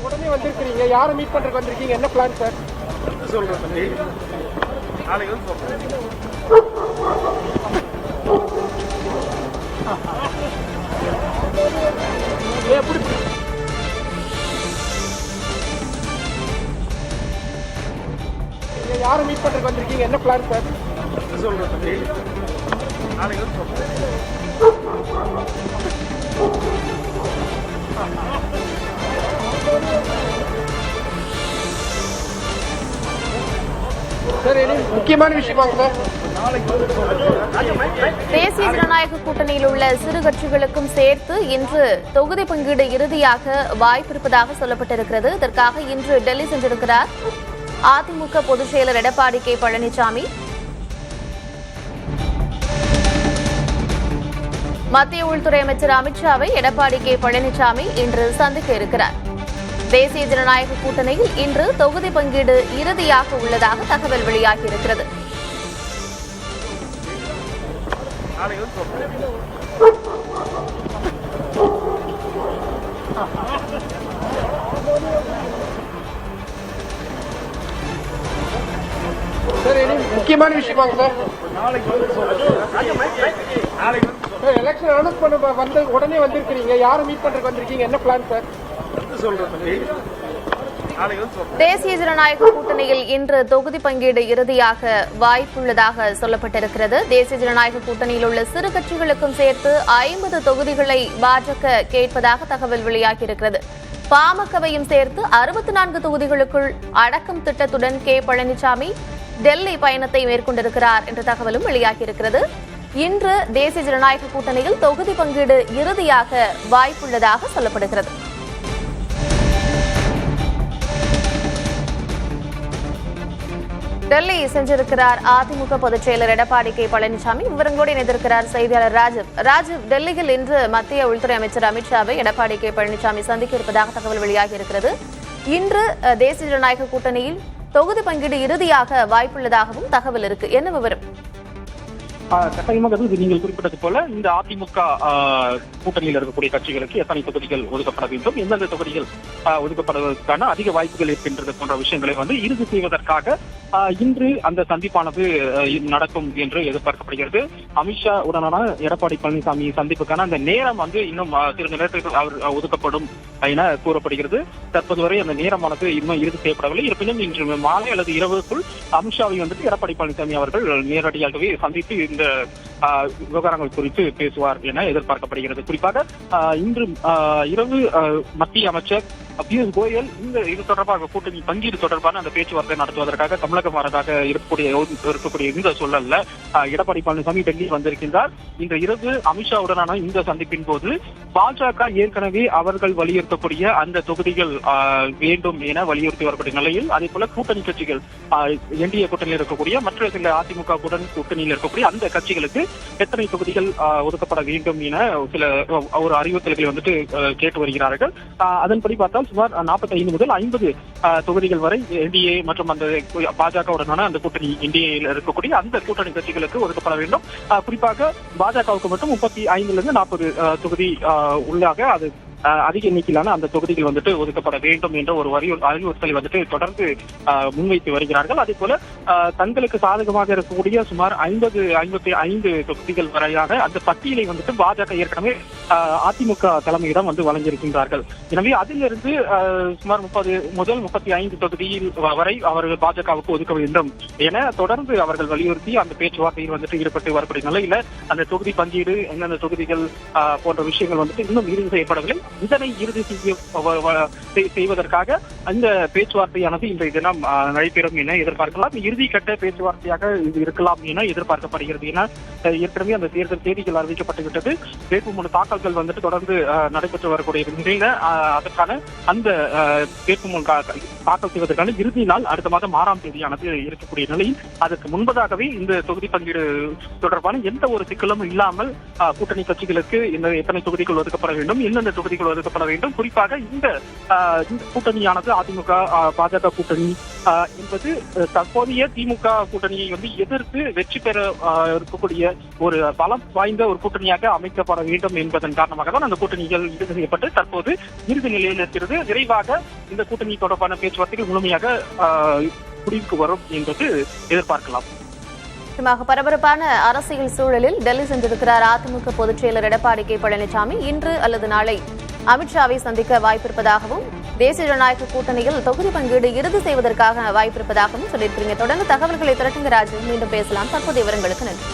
உடனே வந்திருக்கீங்க, யாரை மீட் பண்றதுக்கு வந்திருக்கீங்க, என்ன பிளான் சார்? சொல்றேன் தம்பி, நாளைக்கு வந்து சொல்றேன். எப்படி யாரை மீட் பண்றதுக்கு வந்திருக்கீங்க, என்ன பிளான் சார்? சொல்றேன் தம்பி, நாளைக்கு வந்து சொல்றேன். சார் முக்கியமான விஷயமாங்க சார். தேசிய ஜனநாயக கூட்டணியில் உள்ள சிறு கட்சிகளுக்கும் சேர்த்து இன்று தொகுதி பங்கீடு இறுதியாக வாய்ப்பிருப்பதாக சொல்லப்பட்டிருக்கிறது. இதற்காக இன்று டெல்லி சென்றிருக்கிறார் அதிமுக பொதுச் செயலர் எடப்பாடி கே பழனிசாமி. மத்திய உள்துறை அமைச்சர் அமித்ஷாவை எடப்பாடி கே பழனிசாமி இன்று சந்திக்க இருக்கிறார். தேசிய ஜனநாயக கூட்டணியில் இன்று தொகுதி பங்கீடு இறுதியாக உள்ளதாக தகவல் வெளியாகியிருக்கிறது. சார் முக்கியமான விஷயமாங்க சார். எலெக்ஷன் அனௌன்ஸ் பண்ண வந்து உடனே வந்திருக்கீங்க, யாரை மீட் பண்றதுக்கு வந்திருக்கீங்க, என்ன பிளான் சார்? சொல்றேன் தம்பி, நாளைக்கு வந்து சொல்றேன். தேசிய ஜனநாயக கூட்டணியில் இன்று தொகுதி பங்கீடு இறுதியாக வாய்ப்புள்ளதாக சொல்லப்பட்டிருக்கிறது. தேசிய ஜனநாயக கூட்டணியில் உள்ள சிறு கட்சிகளுக்கும் சேர்த்து 50 தொகுதிகளை பாஜக கேட்பதாக தகவல் வெளியாகியிருக்கிறது. பாமகவையும் சேர்த்து 64 தொகுதிகளுக்குள் அடக்கும் திட்டத்துடன் கே பழனிசாமி டெல்லி பயணத்தை மேற்கொண்டிருக்கிறார் என்ற தகவலும் வெளியாகியிருக்கிறது. இன்று தேசிய ஜனநாயக கூட்டணியில் தொகுதி பங்கீடு இறுதியாக வாய்ப்புள்ளதாக சொல்லப்படுகிறது. டெல்லி சென்றிருக்கிறார் அதிமுக பொதுச் செயலர் எடப்பாடி கே பழனிசாமி. விவரங்களோடு இணைந்திருக்கிறார் செய்தியாளர் ராஜீவ். டெல்லியில் இன்று மத்திய உள்துறை அமைச்சர் அமித்ஷாவை எடப்பாடி கே பழனிசாமி சந்திக்க இருப்பதாக தகவல் வெளியாகியிருக்கிறது. இன்று தேசிய ஜனநாயக கூட்டணியில் தொகுதி பங்கீடு இறுதியாக வாய்ப்புள்ளதாகவும் தகவல் இருக்கு. என்ன விவரம்? கட்டாயமாக நீங்கள் குறிப்பிட்டது போல இந்த அதிமுக கூட்டணியில் இருக்கக்கூடிய கட்சிகளுக்கு எத்தனை தொகுதிகள் ஒதுக்கப்பட வேண்டும், எந்தெந்த தொகுதிகள் ஒதுக்கப்படுவதற்கான அதிக வாய்ப்புகள் இருக்கின்றது போன்ற விஷயங்களை இறுதி செய்வதற்காக இன்று அந்த சந்திப்பானது நடக்கும் என்று எதிர்பார்க்கப்படுகிறது. அமித்ஷா உடனான எடப்பாடி பழனிசாமி சந்திப்புக்கான அந்த நேரம் இன்னும் சிறிது நேரத்தில் அவர் ஒதுக்கப்படும் என கூறப்படுகிறது. தற்போது வரை அந்த நேரமானது இன்னும் இறுதி செய்யப்படவில்லை. இருப்பினும் இன்று மாலை அல்லது இரவுக்குள் அமித்ஷாவை எடப்பாடி பழனிசாமி அவர்கள் நேரடியாகவே சந்தித்து இந்த விவகாரங்கள் குறித்து பேசுவார் என எதிர்பார்க்கப்படுகிறது. குறிப்பாக இன்று இரவு மத்திய அமைச்சர் பியூஷ் கோயல் இது தொடர்பாக கூட்டணி பங்கீடு தொடர்பான அந்த பேச்சுவார்த்தை நடத்துவதற்காக தமிழகம் வரதாக இருக்கக்கூடிய இந்த சூழல்ல எடப்பாடி பழனிசாமி டெல்லி வந்திருக்கின்றார். இன்று இரவு அமித்ஷாவுடனான இந்த சந்திப்பின் போது பாஜக ஏற்கனவே அவர்கள் வலியுறுத்தக்கூடிய அந்த தொகுதிகள் வேண்டும் என வலியுறுத்தி வரக்கூடிய நிலையில் அதே போல கூட்டணி கட்சிகள் என்டிஏ கூட்டணியில் இருக்கக்கூடிய மற்ற சில அதிமுக கூட்டணியில் இருக்கக்கூடிய அந்த கட்சிகளுக்கு எத்தனை தொகுதிகள் ஒதுக்கப்பட வேண்டும் என சில ஒரு அறிவுறுத்தல்களை கேட்டு வருகிறார்கள். அதன்படி பார்த்தால் சுமார் 45 முதல் 50 தொகுதிகள் வரை என்டிஏ மற்றும் அந்த பாஜகவுடனான அந்த கூட்டணி என்டிஏயில் இருக்கக்கூடிய அந்த கூட்டணி கட்சிகளுக்கு ஒதுக்கப்பட வேண்டும். குறிப்பாக பாஜகவுக்கு மட்டும் 35 40 தொகுதி உள்ளாக அது அதிக எண்ணிக்கையிலான அந்த தொகுதிகள் ஒதுக்கப்பட வேண்டும் என்ற ஒரு அறிவுறுத்தலை தொடர்ந்து முன்வைத்து வருகிறார்கள். அதே போல தங்களுக்கு சாதகமாக இருக்கக்கூடிய சுமார் 50-55 தொகுதிகள் வரையாக அந்த பட்டியலை பாஜக ஏற்கனவே அதிமுக தலைமையிடம் வழங்கியிருக்கின்றார்கள். எனவே அதிலிருந்து சுமார் 30 முதல் 35 தொகுதியில் வரை அவர்கள் பாஜகவுக்கு ஒதுக்க வேண்டும் என தொடர்ந்து அவர்கள் வலியுறுத்தி அந்த பேச்சுவார்த்தையில் ஈடுபட்டு வரக்கூடிய நிலையில அந்த தொகுதி பங்கீடு எந்தெந்த தொகுதிகள் போன்ற விஷயங்கள் இன்னும் இறுதி செய்யப்படவில்லை. இதனை இறுதி செய்வதற்காக அந்த பேச்சுவார்த்தையானது இன்றைய தினம் நடைபெறும் என எதிர்பார்க்கலாம். இறுதி கட்ட பேச்சுவார்த்தையாக இது இருக்கலாம் என எதிர்பார்க்கப்படுகிறது. என ஏற்கனவே அந்த தேர்தல் தேதிகள் அறிவிக்கப்பட்டுவிட்டது. வேட்புமனு தாக்கல்கள் தொடர்ந்து நடைபெற்று வரக்கூடிய நிலையில அதற்கான அந்த வேட்புமனு தாக்கல் செய்வதற்கான இறுதி நாள் அடுத்த மாதம் 6ஆம் தேதியானது இருக்கக்கூடிய நிலையில் அதற்கு முன்பதாகவே இந்த தொகுதி பங்கீடு தொடர்பான எந்த ஒரு சிக்கலும் இல்லாமல் கூட்டணி கட்சிகளுக்கு எத்தனை தொகுதிகள் ஒதுக்கப்பட வேண்டும், எந்தெந்த தொகுதிகள் ஒதுக்கப்பட வேண்டும், குறிப்பாக இந்த கூட்டணியானது அதிமுக பாஜக கூட்டணி என்பது தற்போதைய திமுக கூட்டணியை எதிர்த்து வெற்றி பெற இருக்கக்கூடிய ஒரு பலம் வாய்ந்த ஒரு கூட்டணியாக அமைக்கப்பட வேண்டும் என்பதன் காரணமாக தான் அந்த கூட்டணிகள் இறுதி செய்யப்பட்டு தற்போது இறுதி நிலையில் இருக்கிறது. விரைவாக இந்த கூட்டணி தொடர்பான பேச்சுவார்த்தைகள் முழுமையாக முடிவுக்கு வரும் என்பது எதிர்பார்க்கலாம். பரபரப்பான அரசியல் சூழலில் டெல்லி சென்றிருக்கிறார் அதிமுக பொதுச் செயலர் எடப்பாடி கே பழனிசாமி. இன்று அல்லது நாளை அமித்ஷாவை சந்திக்க வாய்ப்பிருப்பதாகவும் தேசிய ஜனநாயக கூட்டணியில் தொகுதி பங்கீடு இறுதி செய்வதற்காக வாய்ப்பிருப்பதாகவும் சொல்லியிருக்கிறீங்க. தொடர்ந்து தகவல்களை திரட்டுங்க ராஜு. மீண்டும் பேசலாம். தற்போதைய விவரங்களுக்கு நன்றி.